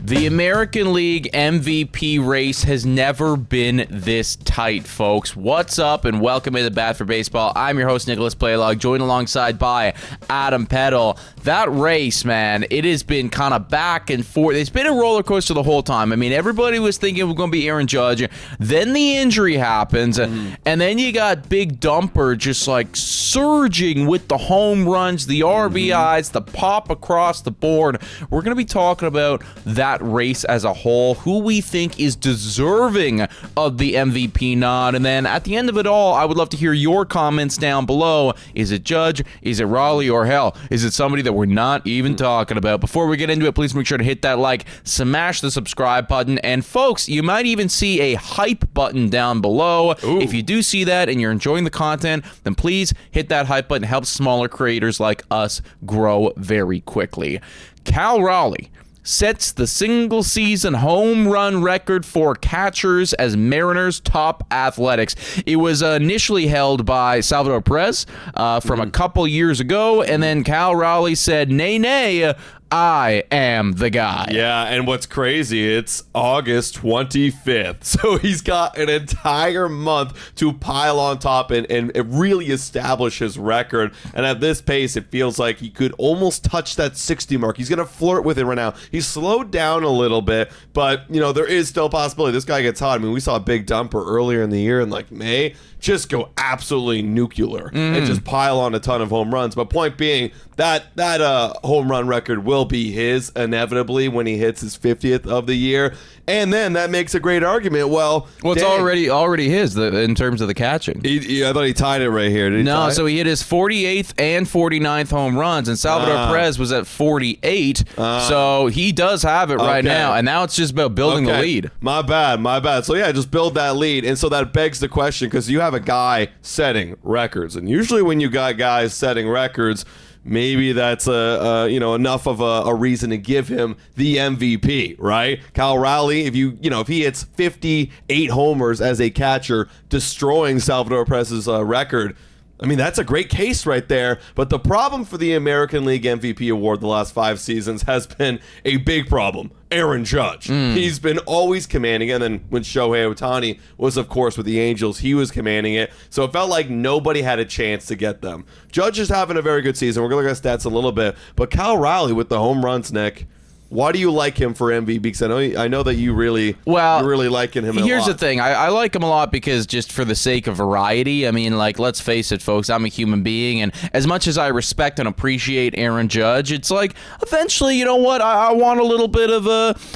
The American League MVP race has never been this tight, folks. What's up, and welcome to the Bat for Baseball. I'm your host, Nicholas Playlog, joined alongside by Adam Peddle. That race, man, it has been kind of back and forth. It's been a roller coaster the whole time. I mean, everybody was thinking it was going to be Aaron Judge. Then the injury happens, and then you got Big Dumper just like surging with the home runs, the RBIs, the pop across the board. We're going to be talking about that race as a whole, who we think is deserving of the MVP nod, and then at the end of it all, I would love to hear your comments down below. Is it Judge? Is it Raleigh? Or hell, is it somebody that we're not even talking about? Before we get into it, please make sure to hit that like, smash the subscribe button, and folks, you might even see a hype button down below. Ooh. If you do see that and you're enjoying the content, then please hit that hype button. It helps smaller creators like us grow very quickly. Cal Raleigh sets the single-season home run record for catchers as Mariners' top athletics. It was initially held by Salvador Perez from a couple years ago, and then Cal Raleigh said, nay, nay, I am the guy. Yeah, and what's crazy, it's August 25th. So he's got an entire month to pile on top and really establish his record. And at this pace, it feels like he could almost touch that 60 mark. He's going to flirt with it right now. He's slowed down a little bit, but, you know, there is still a possibility this guy gets hot. I mean, we saw a Big Dumper earlier in the year in, like, May. Just go absolutely nuclear and just pile on a ton of home runs. But point being, that home run record will be his inevitably when he hits his 50th of the year. And then that makes a great argument. Well, it's already his in terms of the catching. I thought he tied it right here. Did he tie so it? he hit his 48th and 49th home runs, and Salvador Perez was at 48. So he does have it right now, and now it's just about building the lead. My bad. So yeah, just build that lead. And so that begs the question, because you have a guy setting records, and usually when you got guys setting records, maybe that's enough of a reason to give him the MVP, right? Cal Raleigh, if he hits 58 homers as a catcher, destroying Salvador Perez's record, I mean, that's a great case right there. But the problem for the American League MVP award the last 5 seasons has been a big problem. Aaron Judge. He's been always commanding it. And then when Shohei Ohtani was, of course, with the Angels, he was commanding it. So it felt like nobody had a chance to get them. Judge is having a very good season. We're going to look at stats a little bit. But Cal Raleigh with the home runs, Nick. Why do you like him for MVP? Because I know that you're really liking him a lot. Here's the thing. I like him a lot because just for the sake of variety. I mean, like, let's face it, folks. I'm a human being, and as much as I respect and appreciate Aaron Judge, it's like, eventually, you know what? I want a little bit of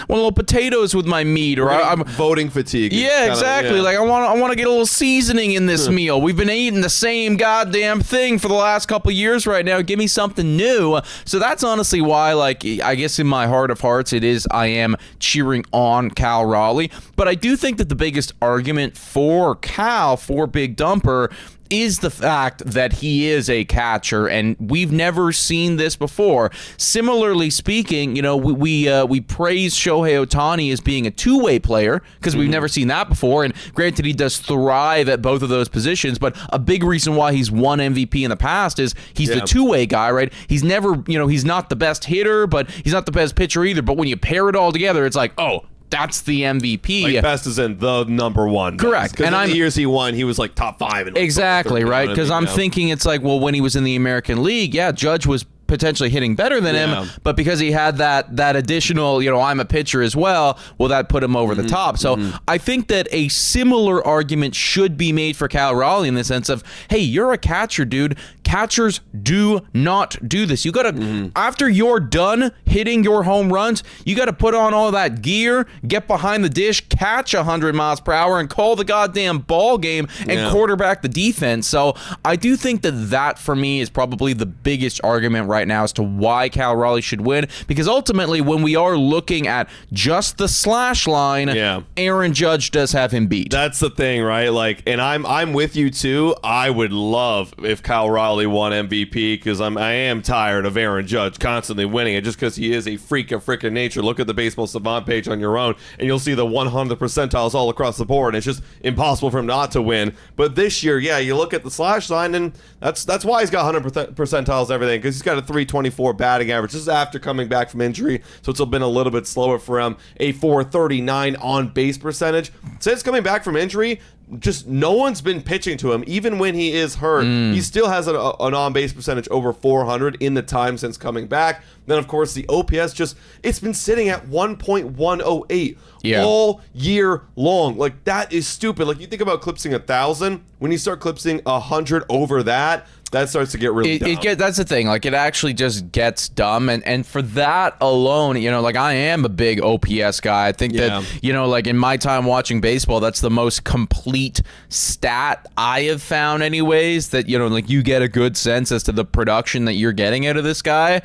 little potatoes with my meat, or I'm voting fatigue. Yeah, exactly. Like, I want to get a little seasoning in this meal. We've been eating the same goddamn thing for the last couple years right now. Give me something new. So that's honestly why, like, I guess in my heart of hearts, I am cheering on Cal Raleigh. But I do think that the biggest argument for Big Dumper is the fact that he is a catcher, and we've never seen this before. Similarly speaking, you know, we praise Shohei Ohtani as being a two-way player because we've never seen that before, and granted, he does thrive at both of those positions, but a big reason why he's won MVP in the past is he's the two-way guy, right? He's never, he's not the best hitter, but he's not the best pitcher either, but when you pair it all together, it's like, oh, that's the MVP. Like, best is in the number one. Correct. Because in the years he won, he was like top 5. Exactly, right? Because I'm thinking it's like, well, when he was in the American League, Judge was potentially hitting better than him, but because he had that additional, I'm a pitcher as well, that put him over the top. So I think that a similar argument should be made for Cal Raleigh in the sense of, hey, you're a catcher, dude. Catchers do not do this. You gotta, after you're done hitting your home runs, you gotta put on all that gear, get behind the dish, catch 100 miles per hour, and call the goddamn ball game and quarterback the defense. So I do think that for me is probably the biggest argument right now as to why Cal Raleigh should win, because ultimately when we are looking at just the slash line, Aaron Judge does have him beat. That's the thing, right? Like, and I'm with you too. I would love if Cal Raleigh finally won MVP because I am tired of Aaron Judge constantly winning it just because he is a freak of freaking nature. Look at the Baseball Savant page on your own, and you'll see the 100 percentiles all across the board. And it's just impossible for him not to win. But this year, yeah, you look at the slash line, and that's why he's got 100 percentiles everything, because he's got a 324 batting average. This is after coming back from injury, so it's been a little bit slower for him. A 439 on base percentage. Since coming back from injury, just no one's been pitching to him. Even when he is hurt, he still has an on-base percentage over 400 in the time since coming back. Then, of course, the OPS it's been sitting at 1.108 all year long. Like, that is stupid. Like, you think about clipsing 1,000. When you start clipsing 100 over that starts to get really dumb. That's the thing. Like, it actually just gets dumb. And for that alone, like, I am a big OPS guy. I think that, like, in my time watching baseball, that's the most complete stat I have found anyways, that, like, you get a good sense as to the production that you're getting out of this guy.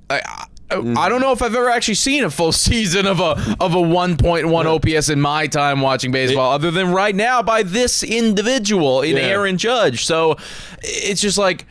I don't know if I've ever actually seen a full season of a 1.1 OPS in my time watching baseball, other than right now by this individual in Aaron Judge. So it's just like,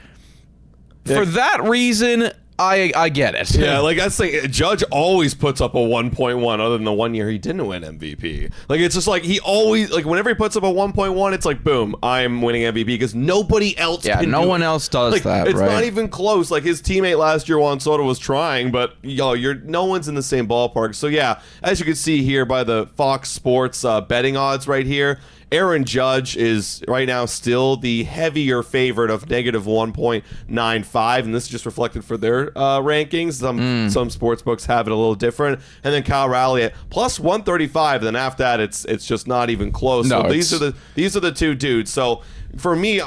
for that reason, I get it. Yeah, like I say, Judge always puts up a 1.1, other than the 1 year he didn't win MVP. Like, it's just like he always, like, whenever he puts up a 1.1, it's like, boom, I'm winning MVP, because nobody else can no do one it. else does that, It's right? not even close. Like, his teammate last year, Juan Soto, was trying, but no one's in the same ballpark. So yeah, as you can see here by the Fox Sports betting odds right here, Aaron Judge is right now still the heavier favorite of negative 1.95, and this is just reflected for their rankings. Some sports books have it a little different. And then Kyle Raleigh at plus 135. Then after that, it's just not even close. No, so these are the two dudes. So for me,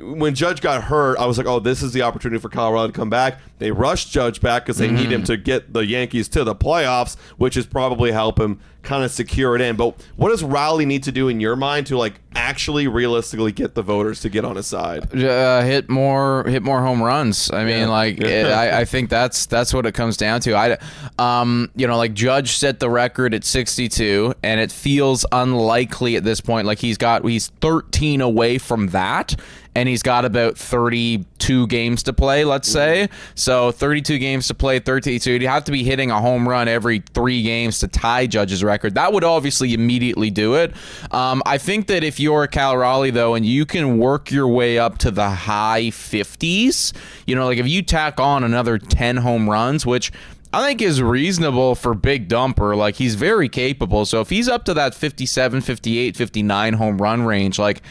when Judge got hurt, I was like, oh, this is the opportunity for Colorado to come back. They rushed Judge back because they need him to get the Yankees to the playoffs, which is probably help him kind of secure it in. But what does Raleigh need to do in your mind to, like, actually realistically get the voters to get on his side? Hit more home runs. I mean, I think that's what it comes down to. Like, Judge set the record at 62, and it feels unlikely at this point. Like, he's 13 away from that, and he's got about 32 games to play, let's say. So 32 games to play, 13. So you'd have to be hitting a home run every 3 games to tie Judge's record. That would obviously immediately do it. I think that if you're Cal Raleigh, though, and you can work your way up to the high 50s, like, if you tack on another 10 home runs, which I think is reasonable for Big Dumper. Like, he's very capable. So if he's up to that 57, 58, 59 home run range, like,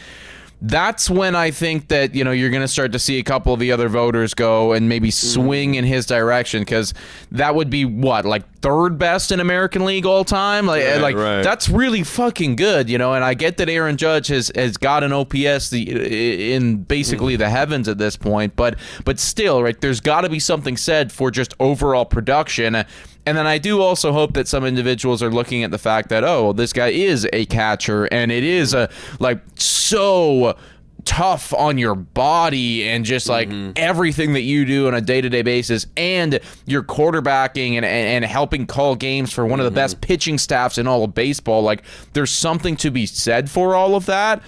that's when I think that, you're going to start to see a couple of the other voters go and maybe swing in his direction, because that would be what, like, third best in American League all time? Right. That's really fucking good, and I get that Aaron Judge has got an OPS in basically the heavens at this point, but still, right, there's got to be something said for just overall production. And then I do also hope that some individuals are looking at the fact that, oh, this guy is a catcher, and it is so tough on your body and just like everything that you do on a day-to-day basis, and you're quarterbacking and helping call games for one of the best pitching staffs in all of baseball. Like, there's something to be said for all of that.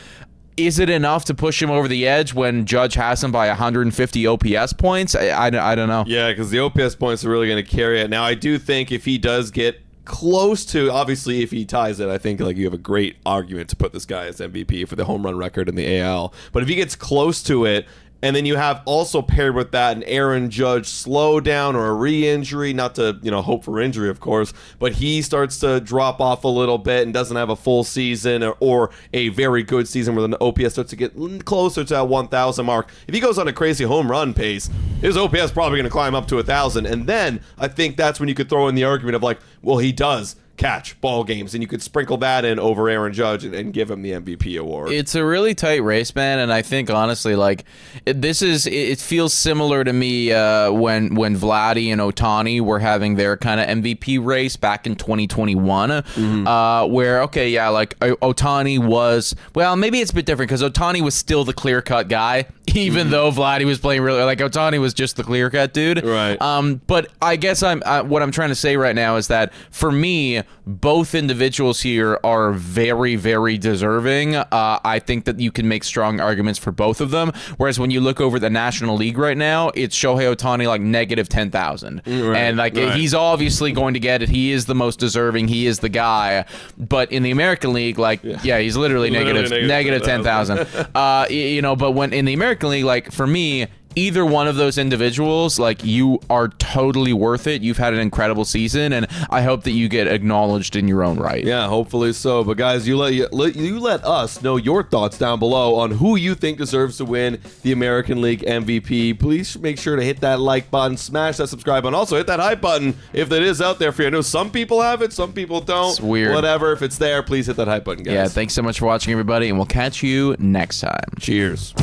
Is it enough to push him over the edge when Judge has him by 150 OPS points? I don't know. Yeah, because the OPS points are really going to carry it. Now, I do think if he does get close to, obviously, if he ties it, I think, like, you have a great argument to put this guy as MVP for the home run record in the AL. But if he gets close to it, and then you have also paired with that an Aaron Judge slowdown or a re-injury, not to, hope for injury, of course, but he starts to drop off a little bit and doesn't have a full season or a very good season where the OPS starts to get closer to that 1,000 mark. If he goes on a crazy home run pace, his OPS probably going to climb up to 1,000. And then I think that's when you could throw in the argument of, like, well, he does catch ball games, and you could sprinkle that in over Aaron Judge and give him the MVP award. It's a really tight race, man, and I think honestly, like, it feels similar to me when Vladdy and Ohtani were having their kind of MVP race back in 2021, where Ohtani was, well, maybe it's a bit different because Ohtani was still the clear-cut guy, even though Vladdy was playing really, like, Ohtani was just the clear-cut dude. Right. But I guess what I'm trying to say right now is that for me, both individuals here are very, very deserving. I think that you can make strong arguments for both of them. Whereas when you look over the National League right now, it's Shohei Ohtani like negative 10,000. And like he's obviously going to get it. He is the most deserving. He is the guy. But in the American League, like, yeah he's literally negative 10,000. But when in the American League, like for me, either one of those individuals, like, you are totally worth it. You've had an incredible season, and I hope that you get acknowledged in your own right. Yeah, hopefully so. But guys, you let us know your thoughts down below on who you think deserves to win the American League MVP. Please make sure to hit that like button, smash that subscribe button, also hit that hype button if that is out there for you. I know some people have it, some people don't. It's weird. Whatever, if it's there, please hit that hype button, guys. Yeah, thanks so much for watching, everybody, and we'll catch you next time. Cheers.